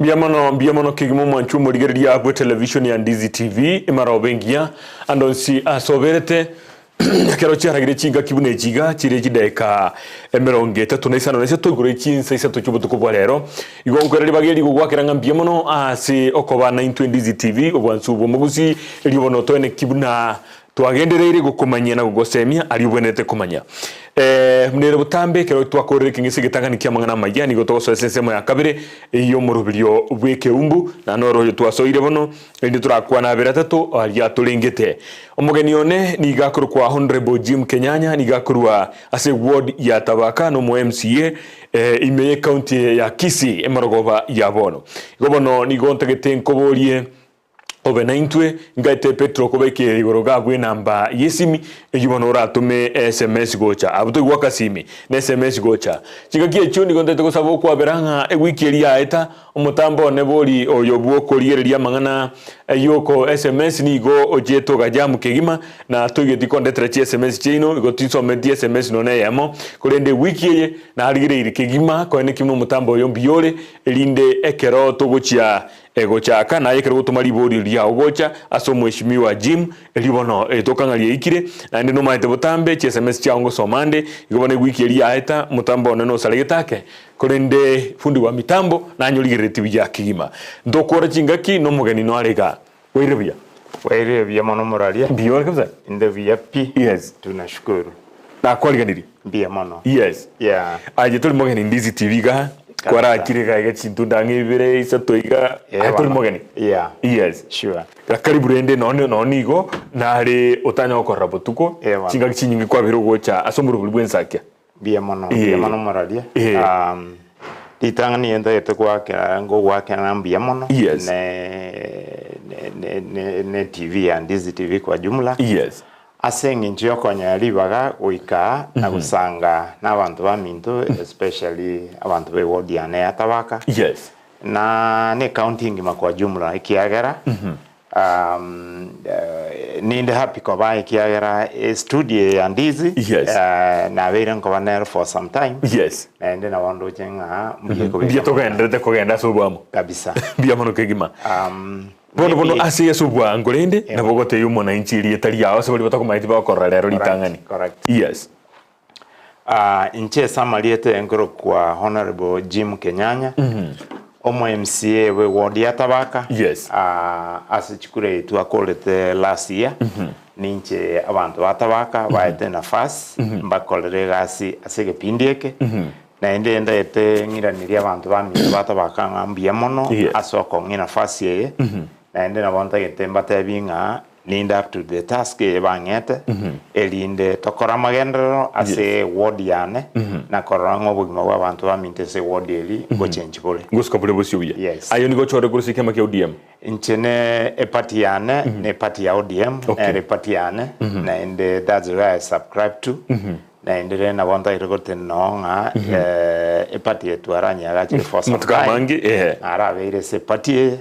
Biamono kigimo mwanchu murigeria abwe television ya Ndizi TV imara bengia andonsi asoberete kero cyaragire kinga kibune jiga kireji deka emerongeta tunaisana nese tugure kinsa isa tucyubutuko bwa rero igongorera bageri gugwakira ngambiamono asi okobana into Ndizi TV obwansu bwo mugusi elibono toene kibuna twagendereire gukomanya na gugosemia ari ubonete kumanya mnere butambe kero twakorere kingisi gitangani kyamangana majani gotoso sensemo ya kabire iyo murubirio bw'Ekeumbu na noro twasoire bono ndi turakwa na beratatu ari atulengete omugeni one ni gakuru kwa honorable Kenyanya ni gakurwa ase ward ya Tabaka no mu MCA imeye county ya Kisii emarogoba ya bono gobono ni gontegete nkoborie obenaintwe ngaite petro kobeke igoroga gwe namba yesimi ejubono ratume SMS gocha abuto gwaka simi na SMS gocha chigakie chundi gondete gosabo kwa beranga wiki eri aeta omutambo neboli oyobwo koriyereria mangana yoko SMS nigo ojeto gajamu kegima na tugeti kondetre SMS chino gotiso medi SMS none yamo kolende wiki ye na aligire kegima ko enekimo mutambo yombiyole elinde ekero togochia egochaka na yekero gutumari bori ria ogocha aso mweshimiwa Jim elibono etokangalie ikire na ndino maite butambe SMS chango somande igobone wiki eri aeta mutambo neno salegitake kolende fundi wa mitambo na nyuligire tibi ya kigima ndokora chingaki no mugeni no arega Wairebia mono moralia biyo kabisa inde VIP. Yes, tunashukuru na kwaliganiri bia mono. Yes, yeah, aje tuli mugeni Ndizi TV ga kwara kirega gachintu ndangibire isatoiga atuli mugeni. Yeah, yes, sure. Karibu rende nonigo nari otanya okorra botuko chinga kinyingi kwa biro gocha asomuru bulbwensakia bia mono moralia. Ditangani enda yeto kwa ngo wake na bia mono. Yes. Ne TV and Ndizi TV kwa jumla. Yes. Asengi njio konya libaga uika na gusanga n'abantu baminto especially abantu be ward ya Tabaka. Yes. Na ne counting kwa jumla ikiagera. Ninde happy ko ba ikiagera studio ya Ndizi. Yes. Na veren ko banero for some time. Yes. And then I want to jenga bia to gendete ko genda so bwamo kabisa bia mono kegima bono asiye subwa ngolende na bogote yumo na inchiri etali yao se bali batako maiti ba korrero litangani. Correct. Yes. Inche samaliete ngoro kwa honorable Kenyanya. Omo MCA we ward ya Tabaka. Yes. Asichikure tu akolete last year. Ninche abantu ba Tabaka baete nafasi mbakolere gasi asege pindieke. Na enda ete ngiraniria abantu ba Tabaka ngambia mono asoko ngina fasi ye. Na ende na bonta gete mbate binga linda up to the task bangete elinde tokora magendero ase ward yane na korango bugima wa abantu baminte se ward eli go change bole nguska bole bosiyuya. Yes. Ayo ni go chore kursi kema ke ODM inchene epati yane ne party ya ODM na party yane na ende that's where I subscribe to. Na indire na bonta irogote nonga epati yetu aranya gachi for some time. Ara veire se party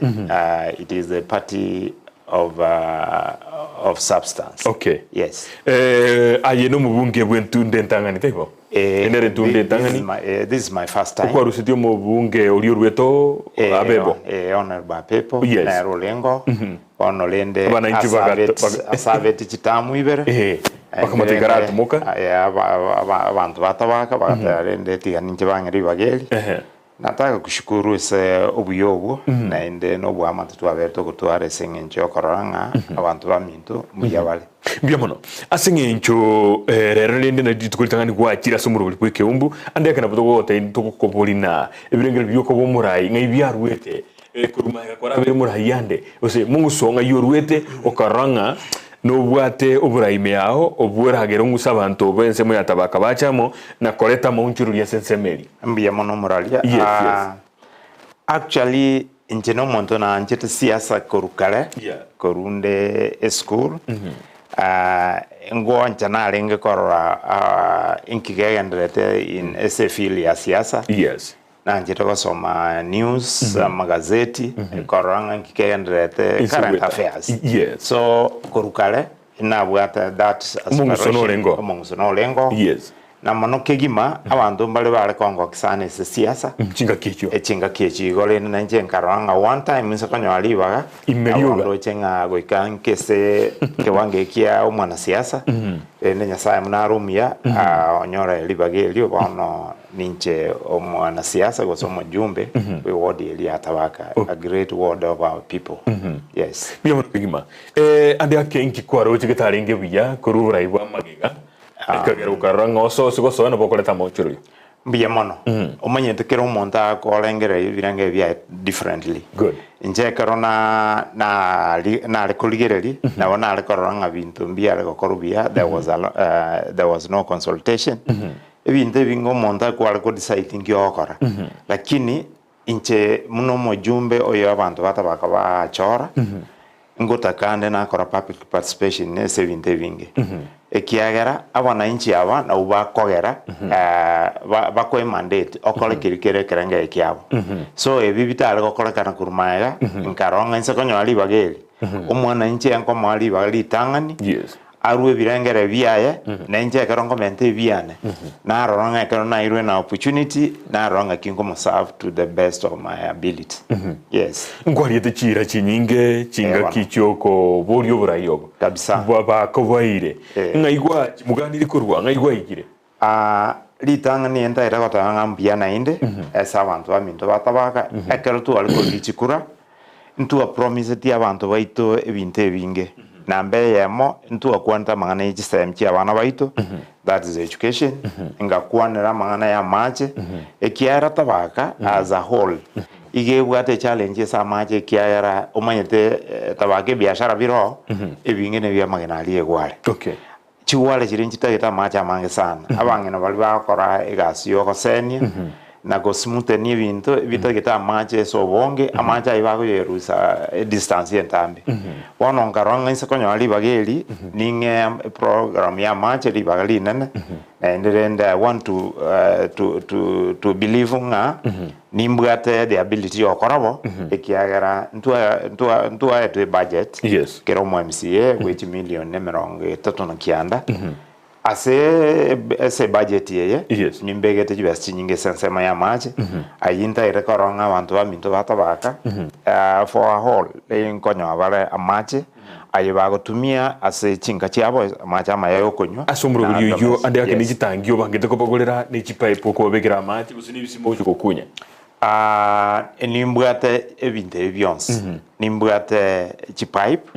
it is a party of substance. Okay. Yes. Aye no mubunge bwentu ndentangani tebo. Enere tunde tangani. This is my first time. Kwa rusitio mubunge oliorweto abebo. Honorable people yes. Na rolengo. Onolende asabeti chitamu ibere. Bakamutegara tumuka. Abantu batabaka batarende tiganinche bangeri bageli. Nataka kushukuru ese obuyobo na ende no bwama tutwaberto kutware sengencho koranga abantu baminto muyabale bia mono asengencho rero lende na ditukulitangani kwa kira somuro buli Ekeumbu ande kana botogo te tukukobolina ebirengero byoko bomurai ngai byarwete kurumaya kora be murai yande ose mungu songa yorwete okaranga no bwate oburaime yao obwera gero ngusabantu bense mu Tabaka bachamo na koleta mu nchururia sensemeli mbia mono moralia. Yes. Actually injeno monto na anjete siasa korukale korunde school ngo anjana lenge korora inkigendrete in SFL ya siasa. Yes. Na njito kusoma news magazeti koranga inkigendrete current affairs. Yes. So korukale na bwata that aspiration mongo sono lengo. Yes. na mono kegima abantu mbale bare kongo kisane se siasa chinga kicho igole na nje nkaranga one time nse kanyo alibaga ndo chenga goikan kese kewange kia umwana siasa ne nyasaye mnarumia onyora libage lio bono ninche umwana siasa gosoma jumbe we ward eli Tabaka a great ward of our people yes biyo kegima ande akenki kwaro chigetaringe biya kurura ibwa magiga kagera ukaranga oso so na bokoleta mochuru mbiya mono omanye tekero monta ko lengere birange bia differently good nje karona na kuligereri na wana koranga bintu mbia gokorubia there was no consultation ebinte bingo monta ko deciding yokora lakini inche muno mojumbe oyo abantu batabaka ba chora ngotakande na kora public participation ne 70 vinge ekiagera abana inchi aba na ubakogera bakwe mandate okole kirikere keranga ekiabo so ebibitale gokora kana kurumaiga nkaronga inse konyo ali bageli omwana inchi yanko mali bagali tangani yes arwe birengere biaye na inje karongo mente biane na ronga kero na irwe na opportunity na ronga kingo mo serve to the best of my ability yes ngwari ete chira chinyinge chinga kichoko borio burayogo kabisa baba kovaire ngaigwa muganiri kurwa ngaigwa igire litanga ni enta era gotanga mbiana inde esa abantu baminto batabaka ekero tu aliko lichikura ntu a promise ti abantu baito ebinte binge nambe yemo ntu akwanta mangana y'isem abana baito that is education ngakwanira mangana ya mache ekiara Tabaka as a whole igebwate challenge sa mache ekiara omanyete Tabaka biashara biro ebingene bya magana ali egware okay chiwale chirinchi tageta mache amange sana abangena bali bakora egasiyo kosenia na gosmute ni bintu bitageta mache so bonge amache ayibago yerusa distance entambe wono ngaronga inse konyo ali bageli ninge program ya mache li bagali nene and then I want to believe nga nimbwate the ability okorabo ekiagera ntua eto budget yes kero mo MCA which million nemeronge totono kianda ase budget yeye yes nimbegete jibasi nyinge sensema ya mache ayinta ire koronga abantu baminto batabaka for a whole nkonyo abale amache ayibago tumia ase chinga chiabo amache amayo konywa asomro buri yo ande akeni gitangio bangete ko bagolera ne chipipe ko begera amache busini bisimo cyo kunya nimbwate ebinte byons nimbwate chipipe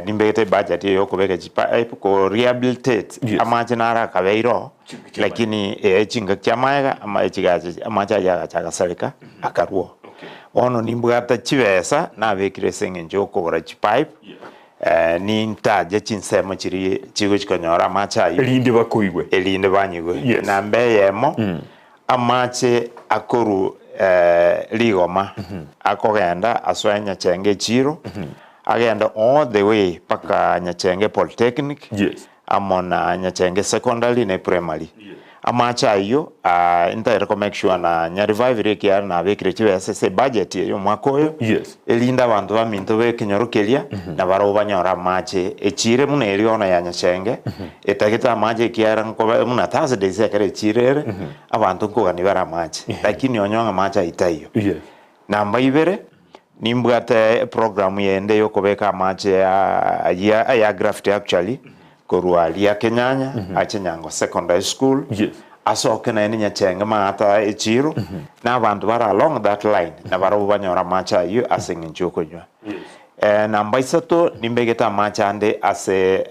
nimbegete budget yo kubega chipipe ko rehabilitate amache nara kabeiro lakini chinga kyamaga amachigaje amacha ya chagasalika akaruo ono nimbwate chibesa na bekire sengenjo ko bora chipipe ni ntaje chinsemo chiri chigo chikonyora macha elinde banyigwe nambe yemo amache akoru ligoma akogenda aswanya chenge chiro agenda all the way paka Nyachenge Polytechnic amona Nyachenge secondary na primary amacha iyo nta make sure na nya revive rekia na bekire chibese budget yo mwakoyo elinda abantu baminto bekinyorukelia na baro banyora mache echire muneri ona ya Nyachenge etageta mache kiara nko muna Thursday sekere chirere abantu ko ganibara mache lakini onyonga macha itayo namba ibere nimbwate program yende yo kubeka mache ya graft actually korwali ya Kenyanya achenyango secondary school asoke na Nyachenge mata echiro na abantu bara along that line na baro banyora macha yo asengincho konywa namba isato nimbegeta macha ande ase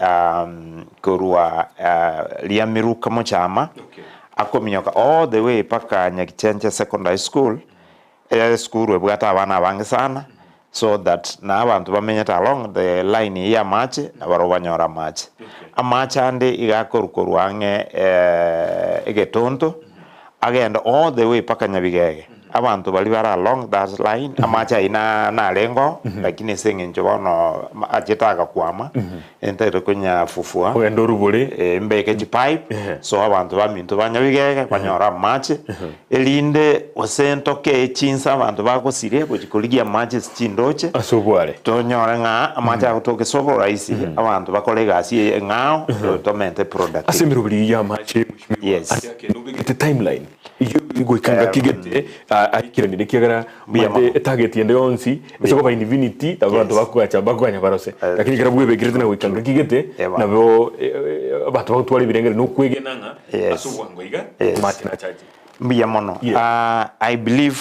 korwa liamiruka mochama akominyoka all the way paka Nyakichenche secondary school school webwata abana bange sana so that na abantu bamenyeta along the line ya mache na baro banyora mache amache ande igakorukorwange egetonto agenda all the way paka Nyabigege abantu bali bara along that line amacha ina na lengo lakini senge njobono achetaka kwama entere kunya fufua ogendo rubule mbeke pipe so abantu bamintu banyabigege banyora mache elinde osentoke chinsa abantu bakosirie bukoligia mache chindoche asobware tonyora nga amacha kutoke sobo raisi abantu bakolega asi ngao tomente product asemirubiri ya mache yes ati nubigete timeline iyo ikanga kigete aikiranire kiagara mate target yende onsi esoko ba infinity tabantu bakwacha bakwanya barose lakini karabuwe begirete na wikanga kigete nabo abantu batwari birengere no kwegenanga asubwango iga mate na charge mbiya mono I believe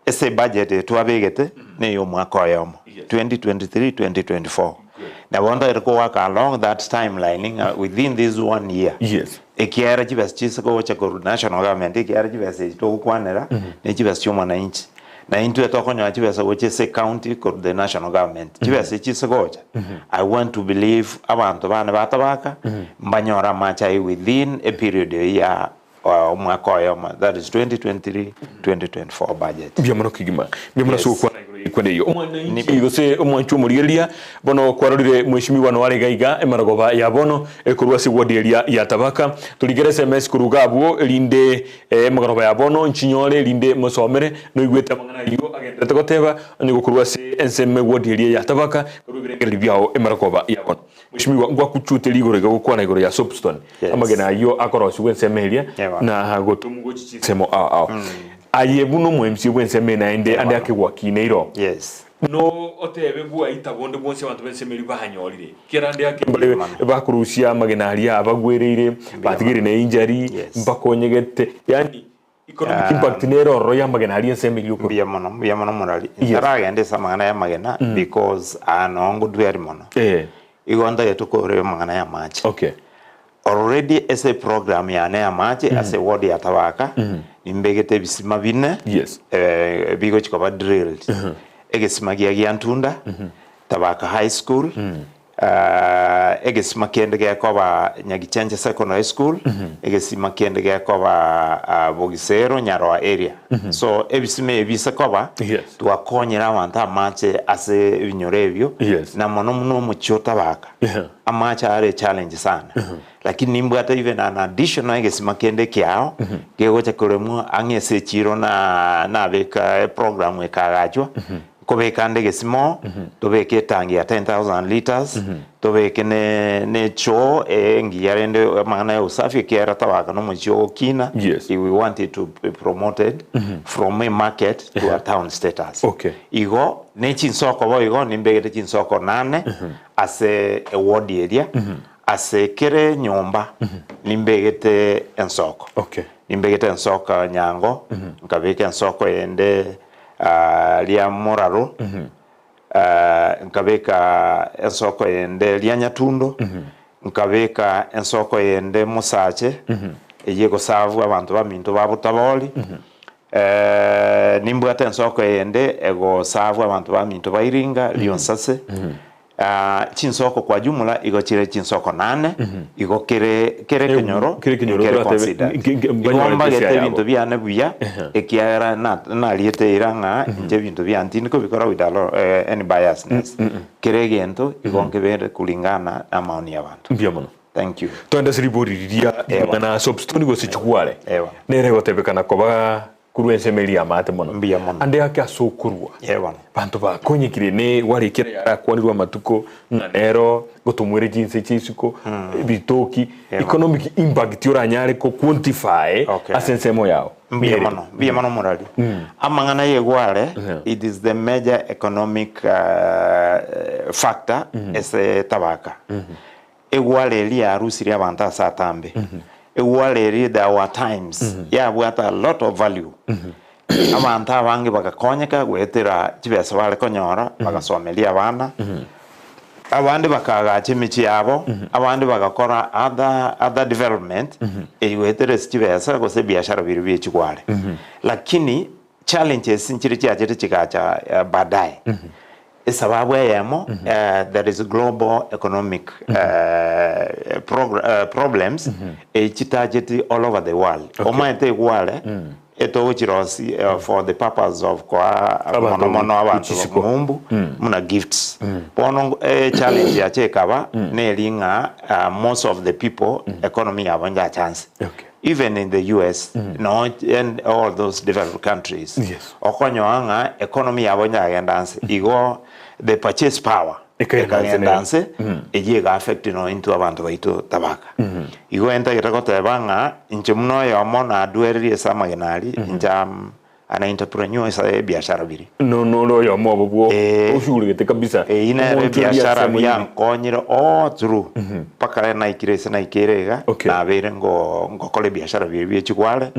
ese budget twabegete ne yo mwaka oyomo 2023 2024 na wanda irko work along that timeline within this 1 year yes ekiara jibas chisako cha national government ekiara jibas to kwanera ne jibas choma na inchi na into etokonya jibas woche se county ko the national government jibas chisako I want to believe abantu bana batabaka mbanyora macha within a period ya mwaka oyoma that is 2023 2024 budget biamano kigima biamano so kwa kwende yo omwana igose omwanchu murigeria bono kwarorire mweshimiwa no wale gaiga emaragoba ya bono ekurwa se wodieria ya Tabaka tuligere SMS kurugabwo linde emaragoba ya bono nchinyore linde musomere no igwete mangana yo agende tegoteba ni gukurwa se enseme wodieria ya Tabaka kurugire byao emaragoba ya bono mweshimiwa ngwa kuchute ligorega gukwana igoro ya Soapstone amagena yo akorosi wensemeria na hagotumu gochitsemo ayebuno mwemsi wensemena ande akegwakine iro yes no otebe bwa itabonde bonse abantu bensemeri bahanyorire kera ande akembale bakurusia magenaria abagwereire batigire na injury mbakonyegete yani economic impact nero roya magenaria ensemeri yuko biamono morali aragende samagana ya magena because anongo dweri mono igonda yetukore magana ya match okay already as a program ya na mache as a ward ya Tabaka imbegete bisima bine yes bigo chikoba drilled egesima gia Ntunda Tabaka High School egesima kende ga koba Nyagichenje Secondary School egesima kende ga koba Bogisero Nyarwa area so ebisima ebisa koba twakonyera abantu mache as binyorebyo na mono mu Tabaka amacha are challenge sana lakini nimbo hata even an additional egesima kende kyao gegocha kuremu angese chiro na beka program ekagachwa kobeka ndegesimo tobeke tangi ya 10,000 liters tobeke ne cho ngiyarende magana ya usafi kiara Tabaka no mcho kina we wanted to be promoted from a market to a town status igo ne chinsoko bo igo nimbegete chinsoko 8 ase a ward area ase kere nyomba nimbegete ensoko nimbegete ensoko nyango nkabeke ensoko ende lia Moraro nkabeka ensoko ende lia Nyatundo nkabeka ensoko ende Musache yego savu abantu baminto babutaboli nimbwate ensoko ende ego savu abantu baminto bairinga lionsase chinsoko kwa jumla igo chire chinsoko 8 igo kere kenyoro kere consider igomba gete bintu byane buya ekiara na liete iranga nje bintu byantini ko bikora without any biasness kere gento igonke bere kulingana na maoni y'abantu byamono thank you twanda siriboriria na Soapstone go sichugware nere gotebekana koba kuruensemeria mate mono ande yake asokurwa bantu bakonyekire ne wari kira yara kwanirwa matuko nero gotumwere jinse chisiko bitoki economic impact yoranyare ko quantify asensemo yao biamono morali amangana yegware it is the major economic factor ese Tabaka egware lia arusiri abanta satambe egware there were times worth a lot of value abanta bangi bakakonyeka gwetera kibesa bale konyora bagasomelia abana abandi bakagacha imichi yabo abandi bagakora other development egwetera kibesa gose biashara biri byekigware lakini challenges nchiri cyaje kikacha baadaye sababu yamo there is global economic problems target all over the world omaite gwale eto uchirosi for the purpose of kwa mono abantu mumbu muna gifts pono challenge ya chekaba nelinga most of the people economy yabanja chance even in the US no and all those developed countries okonyoanga economy yabanja agendanse igo the purchase power ekagendanse ejiga affect no into abantu baitu Tabaka igo enta gitakotebanga inche muno yomo na duerie samagenali inja ana entrepreneur sa biashara biri no yomo bwo ushughulikite kabisa ina biashara bya nkonyiro through pakale na ikirese na ikirega na bere ngo kole biashara biri byechikwale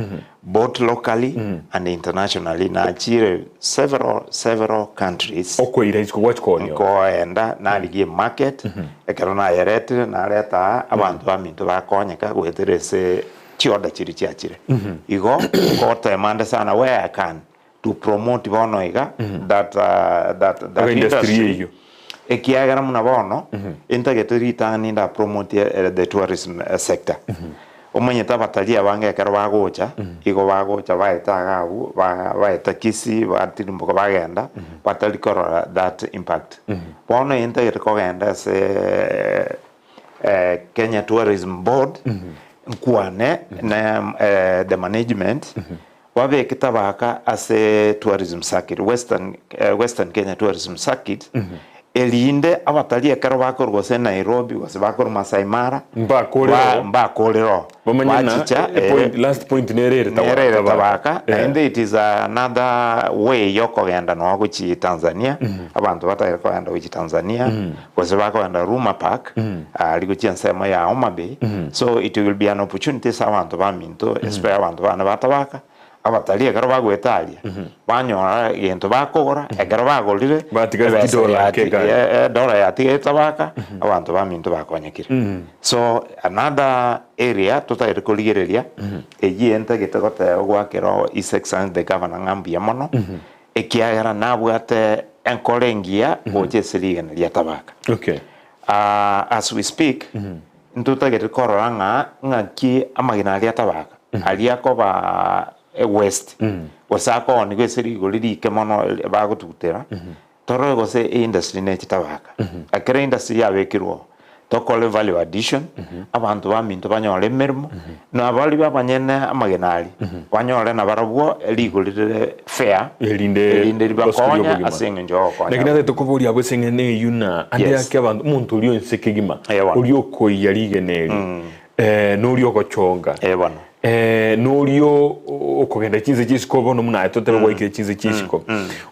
both locally and internationally na chire several countries okoira isko watchkonyo ko enda na ligie market ekerona yerete na leta abantu baminto bakonyeka gweterese chioda chiri chiachire igo ko temanda sana where I can to promote bono iga that industry ekiagara muna bono integeterita ninda promote the tourism sector omenye tabatalia bange kero bagocha igo bagocha baetaga abu baeta Kisii batimbo bagenda batalikora that impact bono integrate ko genda se Kenya Tourism Board nkuane na the management wabe Tabaka as a tourism circuit western Kenya tourism circuit elinde abatalia karo bakor gose Nairobi gose bakor Masai Mara mbakolero wachicha last point nerere Tabaka and it is another way yoko genda no guchi Tanzania abantu batayira ko genda guchi Tanzania gose bakogenda Ruma Park liguchi nsema ya Homa Bay so it will be an opportunity sa abantu baminto especially abantu bana Tabaka abatalia karo bagwetalia banyora gento bakogora ekaro bagolire batiga dola ya Tabaka abantu baminto bakonyekire so another area totayire kuligereria egienta gitagote gwakero is excellent the governor ngambia mono ekiagera nabwate enkolengia gochesirigen ya Tabaka as we speak ntutagire koranga ngaki amagina ya Tabaka aliako ba west wasako ni gwesiri goliri kemono bagotutera toro gose industry ne Tabaka akere industry yabekirwo tokole value addition abantu baminto banyole mermo na bali babanyene amagenali banyole na barabwo eligolire fair elinde bakonya asinge njoko lakini ate tokoboria bwesenge ne yuna ande yake abantu muntu uriyo nsekegima uriyo koyaligene no uriyo gochonga bwana n'uriyo okogenda chize chisiko bono muna totebe gwaike chize chisiko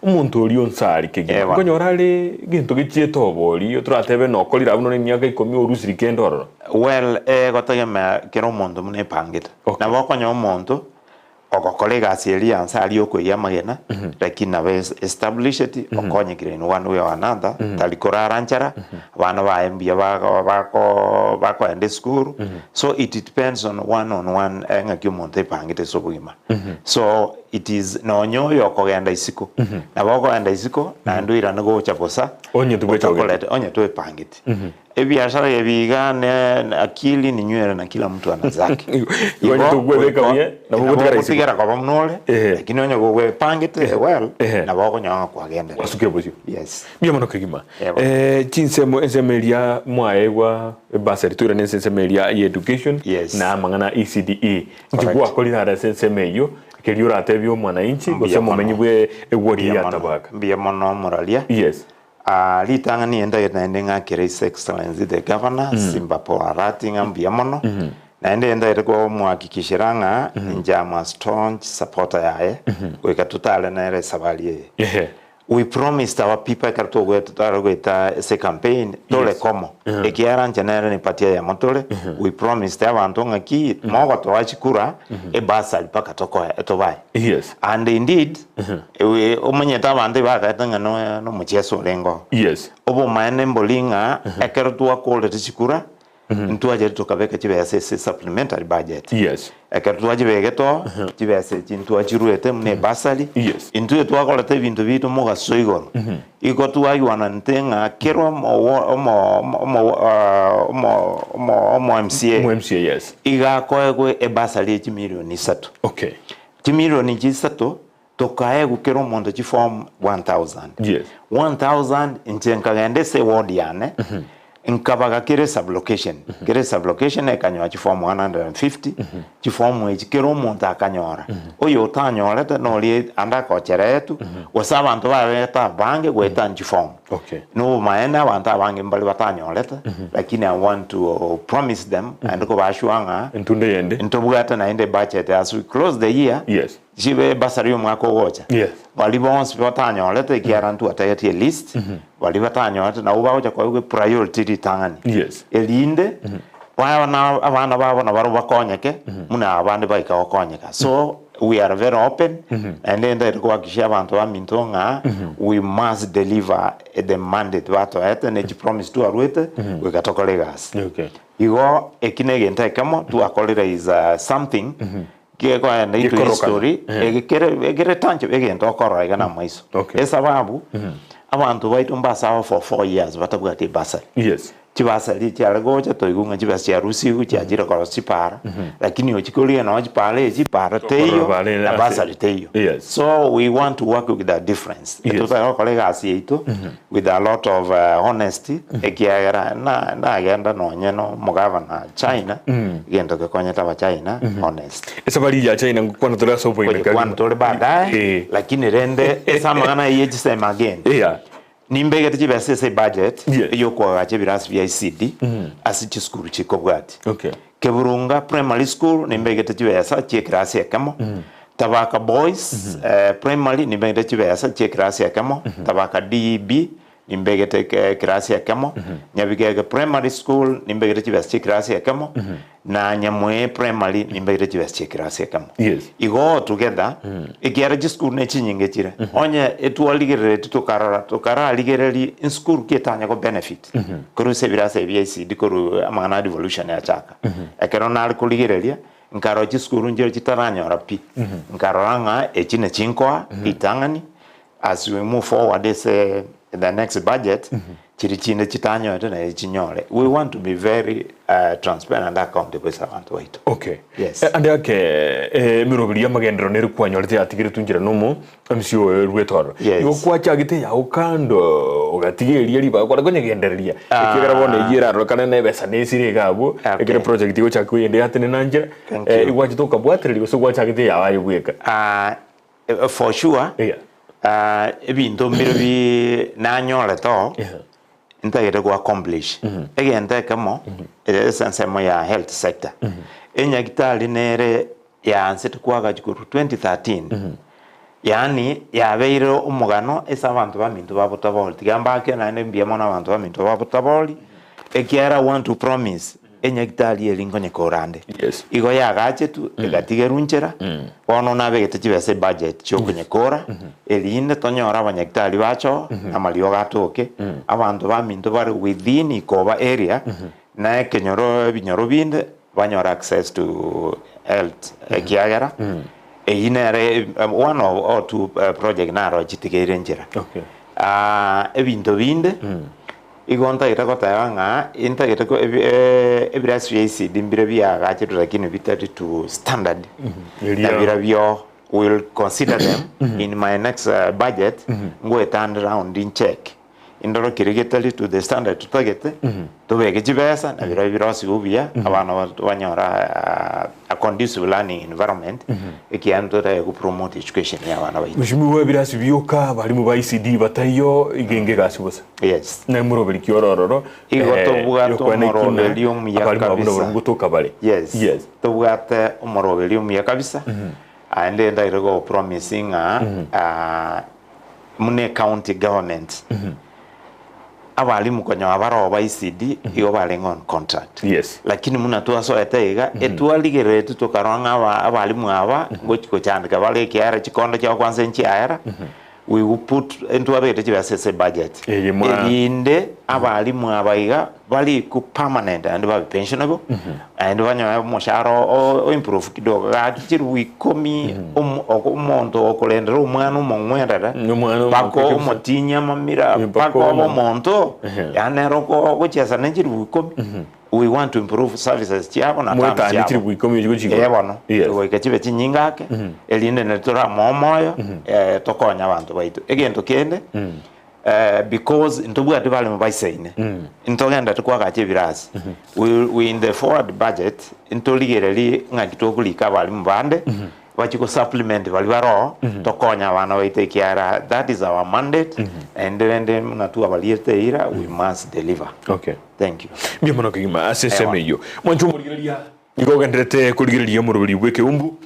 umuntu uriyo nsari kege konyorale gintu gichieto bori turatebe no kolira buno ni myaka 10 orusiri kendoro well gotagema kero mondo mune pangita na bokonyo mondo okokolega sielia ansari okoya magena lakini na establish it okonye green one way or another talikora ranchara bana baembia bako ende school so it depends on one ngaki monte pangite sobugima so it is no nyoyo okogenda isiko na boko enda isiko na nduira ngo chaposa onye tuwe pangite biashara yabiga na akili ni nywele na kila mtu ana zake iwanyo tugweka bie na bugotikara sigara kwa mnole lakini onye gwe pangite well na boko nyanga kwa genda asuke bosio yes bia mono kigima chinsemo ensemelia mwaegwa basari tura nensemelia education na mangana ECDE njigwa kolira da sensemeyo keliora atebyo mwananchi gosemo menyibwe egwori ya Tabaka bia mono moralia litanga ni enda nga His Excellency the Governor Simbapo rating ambia mono na enda go mwakikishiranga njama strong supporter yae weka tutale na ere sabalie we promised our people karto gweta se campaign tole como ekiara njanere ni patia ya motole we promised abantu ngaki mogo to wachikura e basa lipaka toko etobai and indeed we omanyeta bande bagatanga no mucheso lengo obo maene mbolinga ekero tuwa kole tchikura ntuaje tukabeka chibese supplementary budget ekertuaje begeto chibese chintuachiruete mne basali intuye twakolete bintu bitu moga soigoro iko tuaywana ntenga kero mo MCA MCA iga koegwe e basali chi milioni 3 chimilioni chisato tokae gukero mondo chi form 1000 yes 1000 inchenka se ward yane nkabaga kire sublocation kire sublocation ekanywa chi form 150 chi form e kero monta akanyora oyo tanyora ta noli anda ko cheretu wasaba antu ba bange gweta chi form okay no maena wanta bange mbali batanyora ta lakini I want to promise them and ko bashwanga ntunde yende ntobugata na ende budget as we close the year yes jibe basario mwako gocha yes bali bonse batanyora ta kiarantu atayati list bali batanyora na ubaocha kwa priority ditangani yes elinde wana abana babo na baro bakonyeke muna abandi baika okonyeka so we are very open and then there go akisha abantu amintonga we must deliver the mandate bato and promise to arwete we katokolegas okay igo ekinege ntakamo tu akolera is something kiko na into story egere tanche egento okoro igana maiso esababu abantu baitu mbasa for 4 years batabwate basa yes chibasali cyaragocha toigunga chibasi ya rusigu cyajira kwa sipara lakini ochikolia na ochipale chipara teyo na basali teyo so we want to work with that difference tutaka kolega asieito with a lot of honesty ekiagera na agenda no nyeno mugava na China gendo ke konyeta ba China honest esabali ya China kwano tola so point ka kwano tole baadaye lakini rende esa magana yeji sema again nimbege tibese budget yo kwa achebiras VICD asichi school chiko bwati okay keburunga primary school nimbege tibesa chekrasi kamo Tabaka boys primary nimbege tibesa chekrasi kamo Tabaka DB nimbege tekrasi kamo nyabigege primary school nimbege tibesa chekrasi kamo na nyamwe primary nimbege tibesa chekrasi kamo yes igo together ikiara school ne chinyinge chire onye etwaligere tukara ligereri in school ketanya ko benefit kuru sebira se VIC dikoru amana devolution ya chaka ekero na kuligereria nkaro chi school nje chitaranya rapi nkaro ranga echine chinkwa itangani as we move forward the next budget chirichine chitanyo na chinyole we want to be very transparent and accountable abantu waitu okay yes and okay mirobiria magendero ne rukwanyorete atigire tunjira nomo MCO rwetoro igo kwachagite ya ukando ugatigeria riba kwa konyegendereria ikigera bone yira rokana ne besa ne sire gabo ikire project igo chakwe ende atene nanjira igwa jitoka bwatereri go so kwachagite ya wayo gweka for sure ebintu mirobi nanyole to ntagere go accomplish again kamo essence mo ya health sector enyagitali nere ya anset kwaga jikuru 2013 yani ya beiro umugano esabantu bamintu babutaboli tigamba ke na mbia mona abantu bamintu babutaboli ekiara want to promise enyagitali elingo nyekorande igo ya gache tu egatigerunchera ono nabegete chibese budget cyo kunyekora elinde tonyora abanyagitali bacho amalio gatoke abantu bamintu bari within ikoba area na kenyoro binyoro binde banyora access to health ekiagera eyinere one or two project naro chitigerenjera ebintu binde igonta itakota nga intageta ko ebiras VICD mbire bya gache lakini bitati to standard ebira byo will consider them in my next budget ngo turn around in check indoro kirigetali to the standard tutagete to bege jibesa na bira ubia abana banyora a conducive learning environment ekianto ta ku promote education ya bana bayi mushimi webirasi byoka bali mu ICD batayo igenge gasibusa yes na muroberi kiorororo igoto bugato morobelium ya kabisa ngutoka bale yes to bugate morobelium ya kabisa and then I go promising mune county government abalimu kwenye abaro ba ICD iyo balenga on contract lakini muna tuwa so etega etwaligere tutokaranga abalimu aba ngochiko chandika bale kiara chikondo cha kwanza nchi ayara we will put into a better budget inde abalimu abaiga bali ku permanent and ba pensionable and wanya mosharo o improve kidogo akichiru wikomi omonto okolendera umwana umongwendera bako motinya mamira bako omonto yanero ko gochesa nenjiru wikomi we want to improve services chiabo na mweta ni chiri buikomi yugo bono goikachibe chinyingake elinde netura momoyo tokonya abantu baitu egento kende because intobwate bale mubaisaine intogenda tukwaga birasi we in the forward budget intoligere ngakitokulika bali mbande bachiko supplement bali baro tokonya bana baite kiara. That is our mandate and then natua baliete ira we must deliver. Okay, thank you. Biamono kigima asesemeyo mwancho murigeria nigogendrete kurigeria murubiri Ekeumbu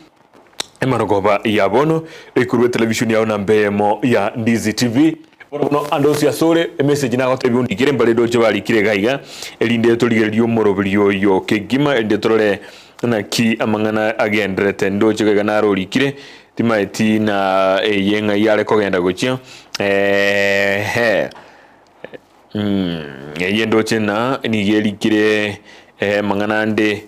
emarogoba yabono ekurwe television ya onambemo ya Ndizi TV. Bono ando siasore message na gote biundi kire mbale doje bali kire gaiga elinde toligerio morobiri yo kegima elinde tole na ki amangana agendrete ndoje gaiga na roli kire timaiti na yenga yale kogenda gochio yendo chena ni yeli kire mangana ande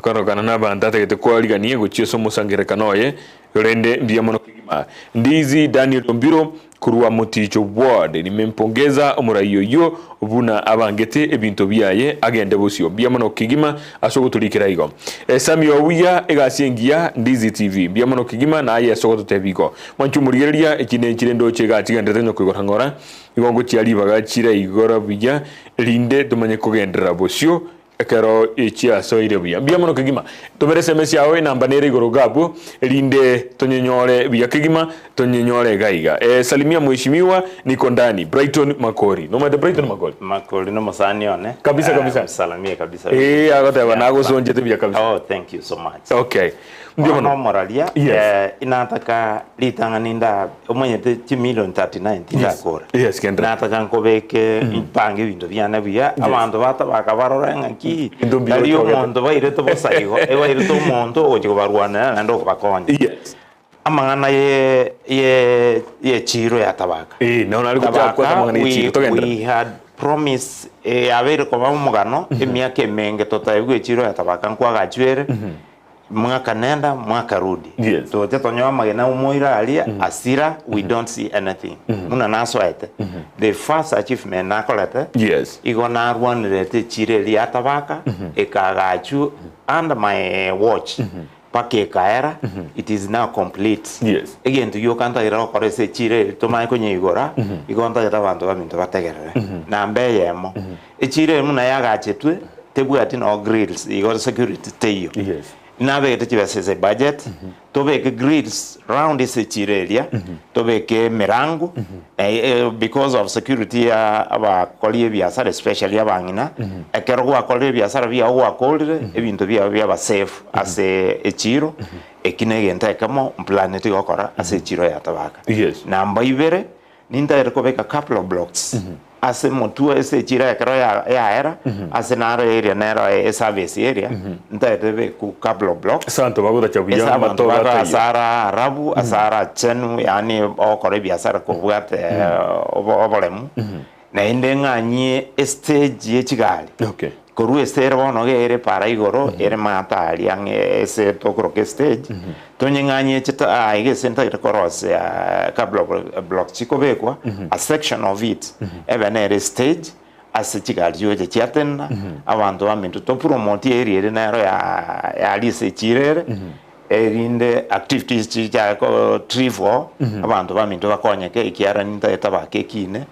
korogana na bandate kete kwaliganie gochio somo sangerekanoye yorende ndiamono kigima Ndizi Daniel Ombiro kurwa muticho ward nimempongeza omurayo yo buna abangete ebinto biaye agende busyo biamono kigima asogotulikira igo Samio wiya egasiengia Ndizi TV biamono kigima na aye asogotutebiko mwanchumurigeria ekine kirendo chega tigandete no kwigorangora igongo chialibaga chira igora biya linde tumanye kugendera busyo ekero ichia soire biamono kigima tubere SMS yawe namba nere igoro gabu linde tonyenyore biya kigima tonyenyore gaiga salimia mheshimiwa niko ndani Brighton Makori no made Brighton Makori no mosani one kabisa salamia kabisa agote banago sonje te biya kabisa. Oh, thank you so much. Okay, ndio moralia inataka litanganinda omanyete chimilion 39 tindakora yes kenda nataka nkobeke impange bintu byana biya abantu bakabarora ki daliyo mondo baire to bosaigo baire to mondo oje barwana nando bakonya yes amangana ye chiro ya Tabaka naona alikuwa kwa amangana ye chiro togenda we had promise avere ko bamugano emyaka emenge totayibwe chiro ya Tabaka nkwaga chwere mwaka nenda mwaka rudi to tetonyo magena umoira alia asira we don't see anything muna naswaete the first achievement nakolete igona rwanirete chire ya Tabaka ekagachu under my watch pake kaera it is now complete again to you kanta ira korese chire to mai konye igora igonta ya bantu baminto bategerere na mbeyemo echire muna yagachetwe tebwati no grills igora security teyo nabe tachibase budget tobeke grills round this area tobeke mirango because of security aba kolie biasara especially abangina ekero kwa kolie biasara bia kwa kolire ebintu bia ba safe ase echiro ekinegenta kama planet gokora ase echiro ya Tabaka namba ibere ninda rekobeka couple of blocks ase motu ese chira ekero ya era ase naro area nero service area ndebe ku couple of blocks santo baguda chabuya matoga asara arabu asara chenu yani okore biasara ko bwate obolemu na inde nganye stage ye chigali koru estere bono gere para igoro ere matali ange ese tokro ke stage tonyenganye chita aige center korose couple of blocks chikobekwa a section of it even ere stage as chigali yoje chiatena abantu bamintu to promote area nero ya lise chirere erinde activities chicha ko trivo abantu bamintu bakonyeke ikiara ninta Tabaka kine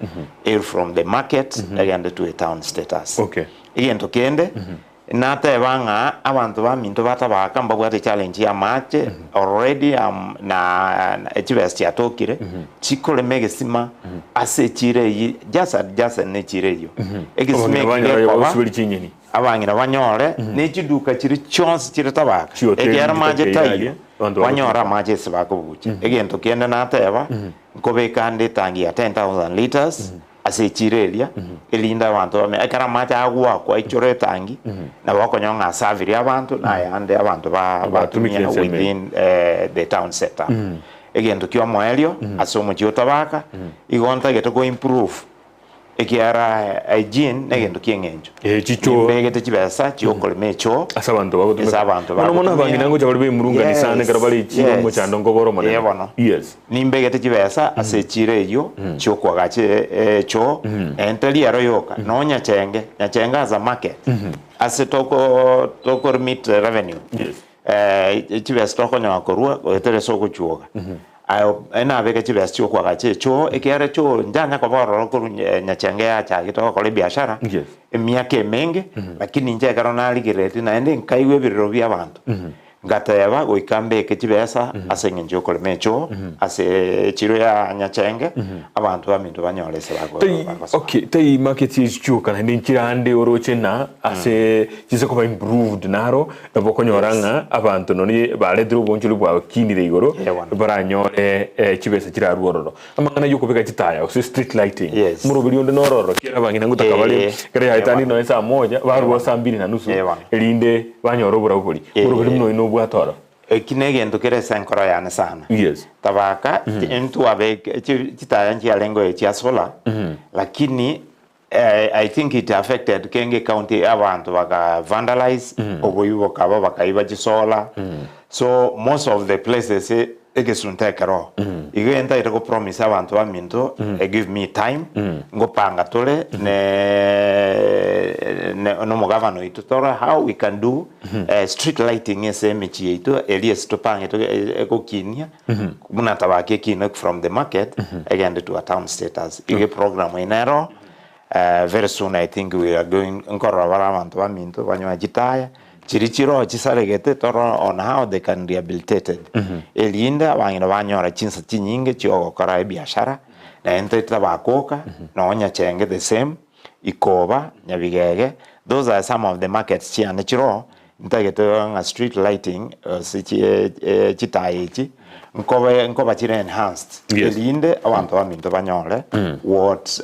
air from the market again to a town status igento kende nata banga abantu baminto Tabaka mbagwate challenge ya match already na HBS ya tokire chikole megesima ase chire just ne chire yo egisime abangira banyore ne chiduka chiri chonse chire Tabaka egera maje tayo banyora maje sibako buche egento kende nata nkobeka ndi tangi ya 10,000 liters ase chireria elinda abantu bame akara macha agwa kwa ichore tangi na bakonyonga saviri abantu na yande abantu batumia within the town center again to kiwa moelio asomo Tabaka igonta geto go improve ekiara hygiene negendo kiengenjo chicho mbegete chibesa chiokole mecho asabantu bago bano mona bangira ngo jabali murunga nisane karabali chigo mo chando ngoboro mona yes nimbegete chibesa ase chire yo chiokwa gache cho enteli aro yoka no nyachenge as a market ase toko meet revenue yes chibesa toko nyakorua otere soko chuoga ayo ena beke chibesa chiokwa gache cho ekiare cho njanya kwa boro ko nyachenge ya cha gito kole biashara yes emiake menge lakini nje karona ligireti na ende nkaiwe biriro bya abantu ngateba goikambe ke chibesa asengenjo kole mecho ase chiro ya nyachenge abantu baminto banyolese bago okay tai market is chuka na ndinchira ande oroche na ase chise ko improved naro bokonyoranga abantu noni baledro bonchulu bwa kinire igoro baranyore chibesa chira ruororo amangana yuko beka chitaya ose street lighting murubiri onde nororo kira bangina ngutaka bale kare haitani no esa moja baruwa saa 2:30 elinde banyoro buraguri murubiri no bwatoro kinegento kere senkoro yana sana yes tabaka entu abe chitaya nchi lengo ya sola lakini I think it affected Kenge County abantu baka vandalize oboyubo kaba bakaiba chisola so most of the places egesuntekero igenda itako promise abantu baminto give me time ngopanga tole no governor itutora how we can do street lighting SMH ito Elias topange to ekokinia muna tabake kino from the market again to a town status ige program inero very soon I think we are going nkora abantu baminto banywa jitaya chirichiro chisaregete toro on how they can rehabilitate it elinda bangina banyora chinsa chinyinge chiogo kora biashara na ente tabakoka no nyachenge the same ikoba nyabigege those are some of the markets chiane chiro ntagete nga street lighting chitayichi nkoba chire enhanced elinde abantu baminto banyole what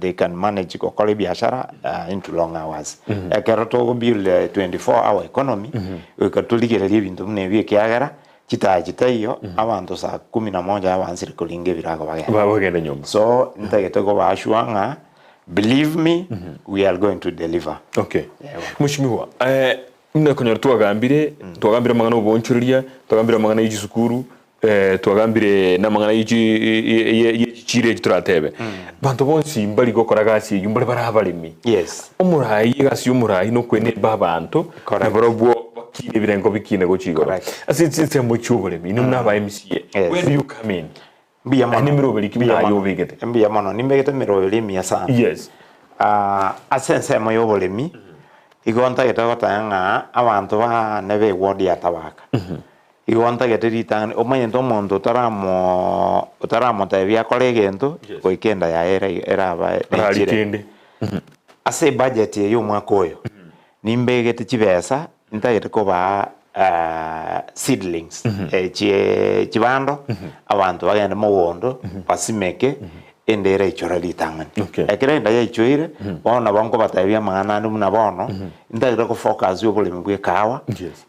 they can manage ko kole biashara into long hours ekeroto build 24-hour economy ukatuligere libintu mnebi kiagara chitayo abantu saa 11 abansire kulinge birago bagenda nyomba so ntagete ko bashwanga believe me we are going to deliver okay mushimiwa mna konyor twagambire mangana ubonchuria twagambire mangana y'isukuru twagambire na mangana y'ikire turatebe bantu bonsi mbali gokora gasi yumbali barabalimi yes omurayi gasi umurayi no kwene babantu na barobwo bakine birengo bikine go chigoro asitse mu cyuburemi ni mna ba MCA where do you come in mbiya mono ni mirobeli kibya yo bigete mbiya mono ni mbegete mirobeli miya sana yes asense mo yobolemi igonta getagotanga abantu ba nebe ward ya Tabaka igonta geteritan omanyento mondo taramo tabia kolegento koikenda ya era ba ralitende ase budget yo mwakoyo nimbegete chibesa ntagete ko ba seedlings chibando abantu bagenda mowondo basimeke endera ichorali tangani ekirenda ya ichoire bona bango batabia mangana ndu na bono ndagira ko focus yo bole mbwe kawa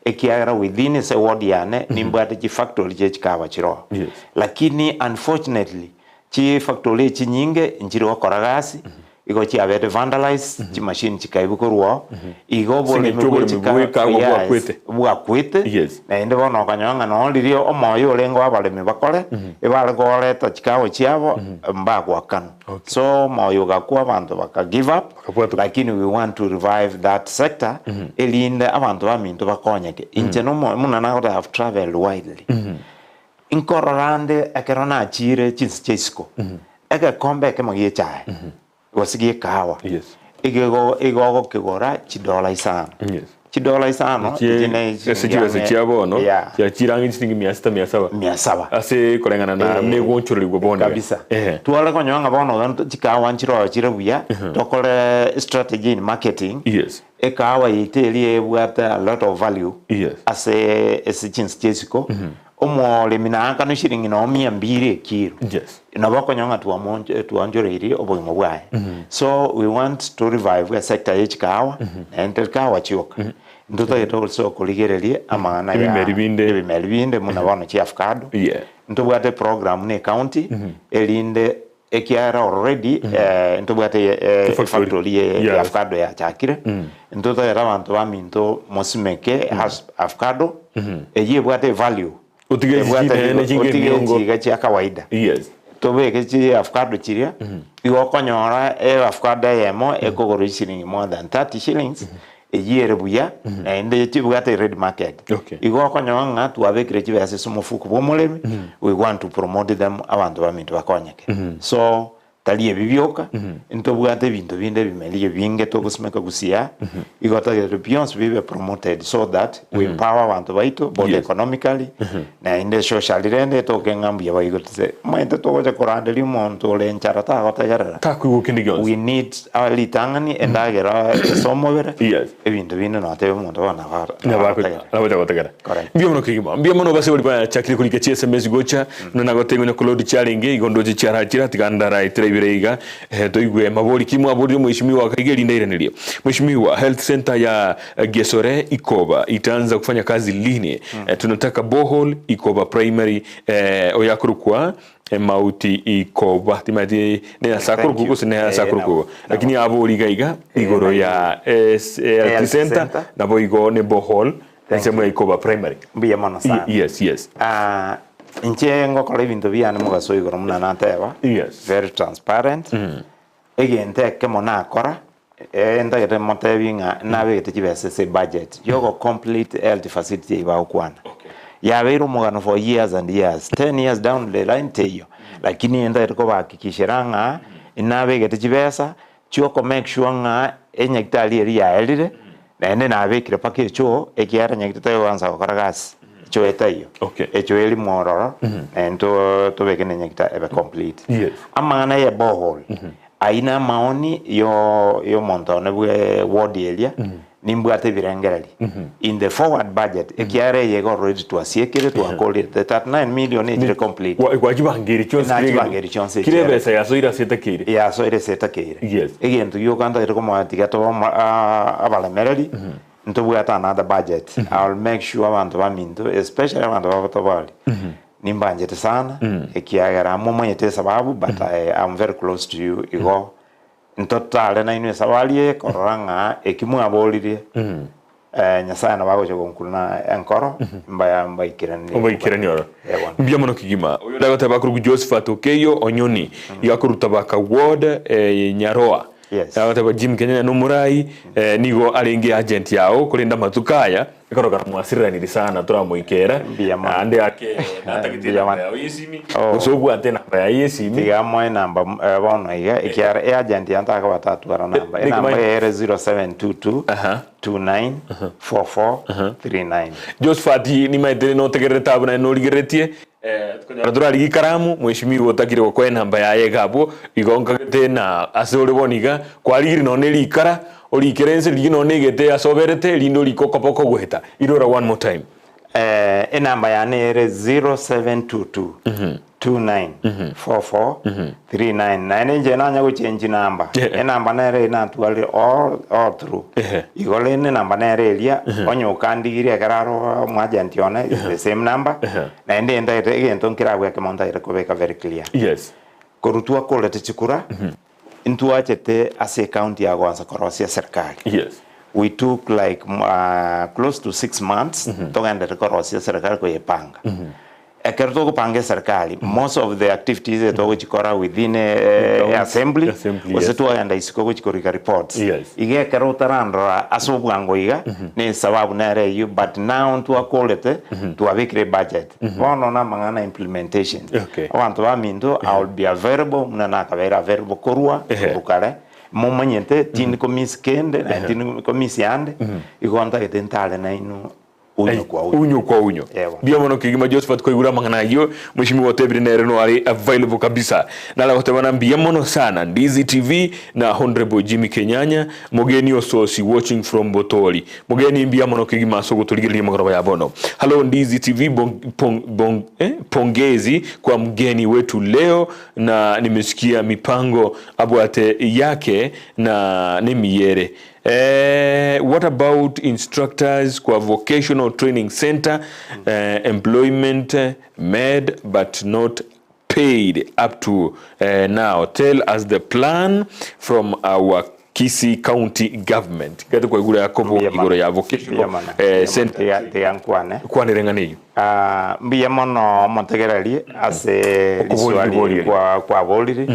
ekiara within se ward yane nimbate chi factory je chikawa chiro lakini unfortunately chi factory chi nyinge njiro koragasi igo chi abete vandalize chi machine chikaibu korwa igo bole mbwe chikawa bwa kwete na ende bono kanyanga no lirio omoyo lengo abalemi bakole ebale gore ta chikawa chiabo mbagwa kanu so moyo gakwa abantu baka give up lakini we want to revive that sector elinda abantu baminto bakonyeke inje no muna na have traveled widely inkororande akerona achire chinsichesko eke kombe ke magiye chai wasigie kawa igego kigora $1 isano $1 isano se chiabono ya chirangi chitingi 700 ase kolengana na mnegonchoro ligwo bona kabisa tuwale konyanga bono chikawa nchiro chirebuya tokole strategy in marketing ekawa yiteli ebwata a lot of value ase chinsichesiko omole minanga no shiringi no 200 kilo nabakonyanga tuanjoreri obogimo bwaye so we want to revive a sector yechikawa and kawa chioka ndoto yeto also kuligerelie amana ya ebimeribinde muna bano chi afkado ntobwate program ne county elinde ekiara already ntobwate factory ya avocado ya chakire ntoto era abantu baminto mosimeke has avocado eje bwate value otige cha kawaida yes tobeke chi avocado chiria igo konyora avocado yemo ekogoro shilingi more than 30 shillings ejiere buya na ende chibwate red market igo konyora ngatu abekire chibese sumufuku bomolemi we want to promote them abantu baminto bakonyeke so talie bibioka ntobwate bintu binde bimelie binge tokusimeka gusia igota the pions bibe promoted so that we empower abantu baito both economically na inde social rende tokengambia baigotse maite tokoje korande limonto le ncharata gota yarara we need our litangani endagera somobere ebintu binde no atebe muntu bana bara gotagera mbiono kigima mbiono base bali ba chakiri kulike SMS gocha nona gotengo ne cloud challenge igondoje charachira tiganda right birega toigwe mabori kimwe abori mheshimiwa kaigeri ndairanilio mheshimiwa health center ya Gesore Ikoba itaanza kufanya kazi lini tunataka bohol Ikoba primary oyakurukwa mauti Ikoba timati ne sakuru kuko sine sakuru kuko lakini abori gaiga igoro ya health center na boigo ne bohol sema Ikoba primary mbiya mana sana yes inche ngokole bintu byane mugaso igoro muna nateba very transparent egente kemo nakora ndagete motebinga nabegete kibese budget yogo complete health facility iba ukwana yabeiro mugano for years and years 10 years down the line teyo lakini ndagete ko bakikishiranga inabegete kibesa choko make sure nga enyekitali eri ya elire nende nabekire pakecho ekiara nyekitete wanza gukora gas choetayo echo eli mororo ento tobekene nyekita ebe complete amana ya bohol aina maoni yo montone bwe ward area nimbwate birengerali in the forward budget ekiare yego ready to asiekere to call it the 39 million is complete kwa kibangiri chonse kirebe ya soira setakire ya soira setakire egento yo kanda ero como atigato abalamerali ntobwata another budget I'll make sure abantu baminto especially abantu babatobali nimbanjete sana ekiagara momonyete sababu but I'm very close to you igo ntotale na inu sabalie koranga ekimu abolire nyasana nabago jogonkulna enkoro mbaikirani oro mbiamono kigima oyo dagote bakuru Josephat Okeyo onyoni yakuru Tabaka ward Nyaroa Tabaka Jim Kenyanya no murai nigo alingi agent yao kulinda matukaya ikoroka mwasirani sana turamuikera ande yake natagitira ya yesimi usobu ate namba ya yesimi tigamwe namba bono iga ikiara agent yantaka batatu ara namba 0722 294439 Josephat ni maitele no tegereta abuna no ligeretie tukanyara ligikaramu mheshimiwa utakire kwa namba ya yegabo igonka tena asore boniga kwa ligiri no nelikara olikerense ligino negete asoberete lindo likokopoko gweta irora one more time namba ya nere 0722 294439 nje nanya go change namba namba nere na tuali all through igole ne namba nere elia onyo kandigire kararo mwagent yone the same number na ende egento nkirabwe ke monta ire kobeka very clear korutua kolete chikura intuachete as a county ya gwanza korosia serikali we took like close to 6 months toganda korosia serikali ko yepanga ekerto ko pange serikali most of the activities to chikora within assembly was to and isiko ko chikorika reports ige kerota randra asobwango iga ne sababu nare you but now to call it to abekre budget ono na mangana implementation abantu baminto I will be available muna kabera available korwa bukare momanyente tin komiskende na tin komisiande igonta ketentale na inu unyo kwa unyo bia mono kigima Josephat ko igura mangana yo mheshimiwa Otebire nere no ari available kabisa na la hotabana bia mono sana Ndizi TV na Honorable Jimmy Kenyanya mogeni ososi watching from Botoli mogeni bia mono kigima sogo tuligiria magoroba ya bono hello Ndizi TV pongezi kwa mgeni wetu leo na nimesikia mipango abwate yake na nimiere what about instructors kwa vocational training center employment med but not paid up to now. Tell us the plan from our Kisii County government. Kati kwa igura yakobo igura ya vocational center kwane rengani. Mbiya mono montegereri ase liswali kwa boliri.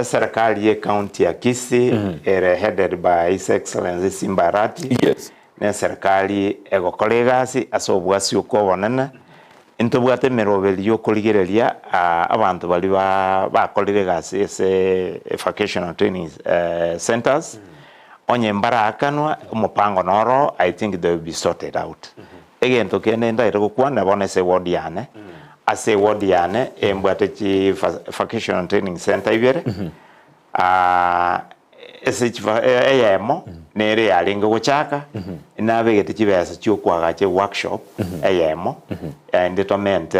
Serikali ye county ya Kisii headed by His Excellency Simbarati. Yes. Ne serikali ego kolegasi asobwasi ukobonene. Intobwate merobeli yo koligereria abantu bali bakolire gasi ese vocational training centers onye mbarakanwa umupango noro. I think they will be sorted out. Again to kende ndaire kukwana bone se ward yane ase ward yane embwate chi vocational training center ibere ese eyemo nere yalinga guchaka nabegete chibesa cyo kwagache workshop eyemo and to meant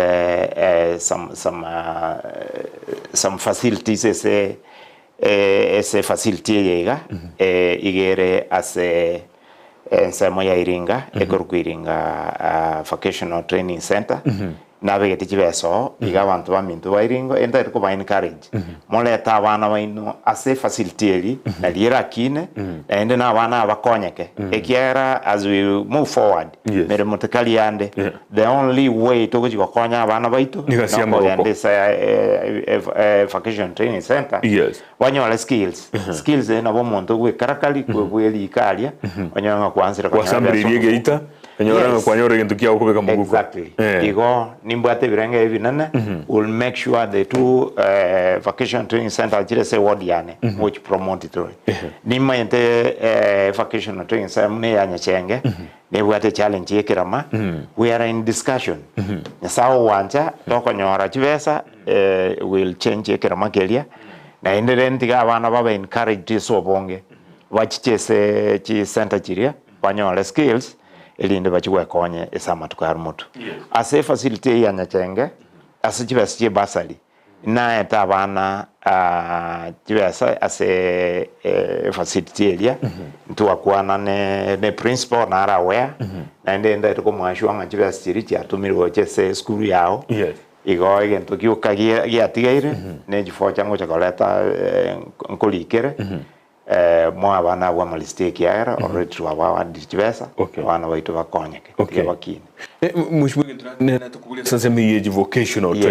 some facilities ese facility yega igere ase ensemo ya iringa ekorukwiringa vocational training center nabegete chibeso iga abantu bamintu bairingo enda ko ba encourage moleta abana baino ase facility eri na liera kine ende na abana abakonyeke ekiera as we move forward mere mutakali yande the only way to go konya abana baito no vocational training center wanyola skills na bo monto gwe karakali gwe bweli ikalia wanyola kwanzira kwa sambririe geita enyora kwanyore kintu kia ukubeka muguko. Exactly. Igo nimbwate birenge ebinene will make sure the two vocational training center jire se ward yane which promote it. Nimma yente vocational training center mune yanya chenge nebwate challenge yekirama we are in discussion. Sawa wanja toko nyora chibesa will change yekirama kelia na endelentiga abana baba encourage so bonge wachichese chi center chiria wanyora skills elinde bachwe konye esama tukar mutu ase facility ya nyachenge ase chibasi basali na etabana chibasa ase facility area ntu akwana ne principal na araware na ndenda tuko mwashwa nga chibasi chirichi atumirwo chese school yao igo egento kiuka giatigaire ne jifocha ngo chakoleta nkolikere mwa bana wa malisteki era already wa dijibesa bana baito bakonyeke bakine mushbuge nena tukubulia sasa mi vocational training